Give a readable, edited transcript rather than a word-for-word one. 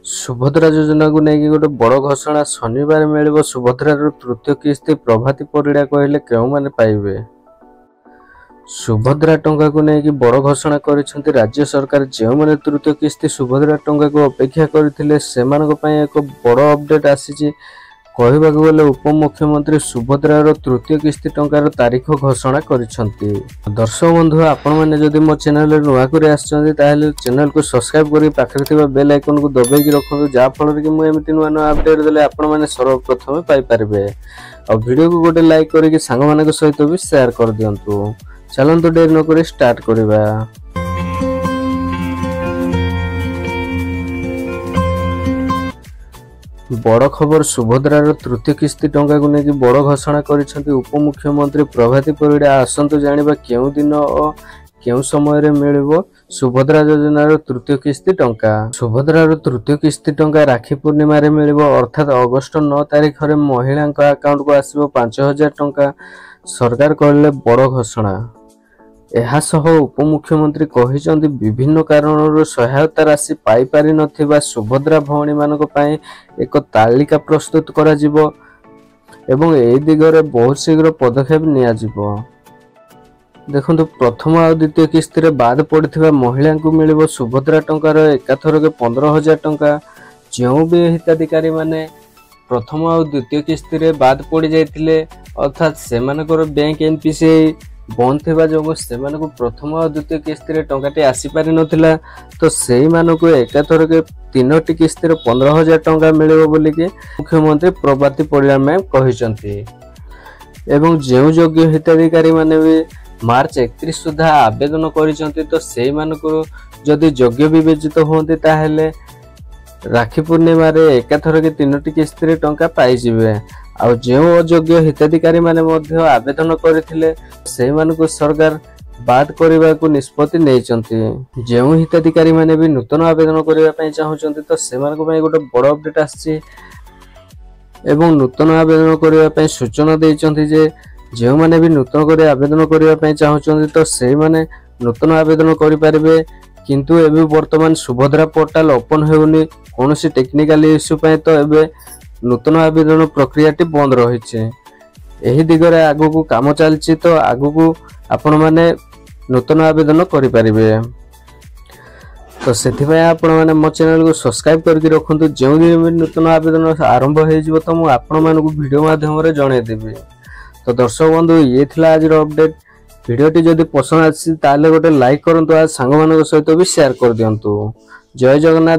सुभद्रा योजना को लेकिन गोटे बड़ घोषणा शनिवार मिल सुभद्रार तृतीय किस्ती प्रभाती परिड़ा कहले क्यों माने पाइबे। सुभद्रा टंका को लेकिन बड़ घोषणा करिसेंती राज्य सरकार। जो माने तृतीय किस्ती सुभद्रा टंका को अपेक्षा करथिले सेमानक पय एक बड़ अपडेट आसीची। कहबाक गले उपमुख्यमंत्री सुभद्रार तृतीय किस्ती टंकार तारीख घोषणा करिसेंती। दर्शक बंधु आपण माने जदि मो चैनल रे नुआ करे आछंती ताहेले चैनल को सब्सक्राइब करी पाखरे थिबा बेल आइकन को दबाई रखंतु जा फल कि मु एमिति नुआ नुआ अपडेट देले आपण माने सर्वप्रथम पाई पारबे। आ वीडियो को गोटे लाइक करी सांग मानक सहित भी शेयर कर दियंतु। चलंतु देर न करी स्टार्ट करिबा। बड़ खबर सुभद्रार तृतीय किस्ती टंका को लेकिन बड़ घोषणा करिसेंती उपमुख्यमंत्री प्रभाती परिड़ा। आसंतु जानिबा केउ दिन और केउ समय रे मिलिबो सुभद्रा योजनार तृतीय किस्ती टंका। सुभद्रार तृतीय किस्ती टंका राखी पूर्णिमा रे मिलिबो अर्थात अगस्त 9 तारिख रे महिला अकाउंट को आसीबो 5000 टंका। सरकार कहले बड़ घोषणा। एहासह उपमुख्यमंत्री कहिसेंती विभिन्न कारणर सहायता राशि पाई पारि नथिबा सुभद्रा भौणी मानक पय एक तालिका प्रस्तुत करा जिवो एवं ए दिगरे बहुत शीघ्र पदक्षेप निया जिवो। देखंतु प्रथम और द्वितीय किस्ती रे बाद पड़थिबा महिला को मिलिबो सुभद्रा टंकार एकाथरके 15000 टंका। जो भी हिताधिकारी माने प्रथम और द्वितीय किस्ती रे बाद पड़ जाइतिले अर्थात सेमानकर बैंक एनपीसीआई बंद थिबा जो सेमानकु प्रथम और द्वितीय किस्ती रे टंकाटी आसी पारि नथिला तो सेही मानकु एकाथरके तीनोटी किस्ती रे 15000 टंका मिलिबो बोली कि मुख्यमंत्री प्रभाती परिड़ा मैम कहिसंती। एवं जो योग्य हिताधिकारी माने भी मार्च 31 सुधा आवेदन करिसंती तो सेही मानकु जदि योग्य विवेचित होंती ताहेले राखी पूर्णिमा रे एकाथरके तीनोटी किस्ती रे टंका पाई जिवे। आ जो अयोग्य हिताधिकारी माने मध्य आवेदन करथिले सेही मानकु सरकार बाद करबा को निष्पत्ति नेइचंती। जो हिताधिकारी माने भी नूतन आवेदन करबा पय चाहउचंती तो सेमानक पय गोटे बड़ अपडेट आछि एवं नूतन आवेदन करबा पय सूचना देइचंती जे जो माने भी नूतन करे आवेदन करबा पय चाहउचंती तो सेही माने नूतन आवेदन करि पारबे। किंतु एबे वर्तमान सुभद्रा पोर्टल ओपन हेउनी कोनोसी टेक्निकल इश्यू पय तो एबे नूतन आवेदन प्रक्रियाटी बंद रही। एही दिगरे आगु को काम चलछि तो आगु को आपण माने नूतन आवेदन करि परिबे। तो सेथि पय आपण माने मो चैनल को सब्सक्राइब करके रखंतु। जो दिन नूतन आवेदन आरंभ हो जिवो तो मु आपण मानकु वीडियो माध्यम रे जणे देबी। तो दर्शक बंधु ये थिला आज रो अपडेट। वीडियोटी जदि पसंद आछि ताले गोटे लाइक करंतु आ सांग मानक सहित भी शेयर कर दियंतु। जय जगन्नाथ।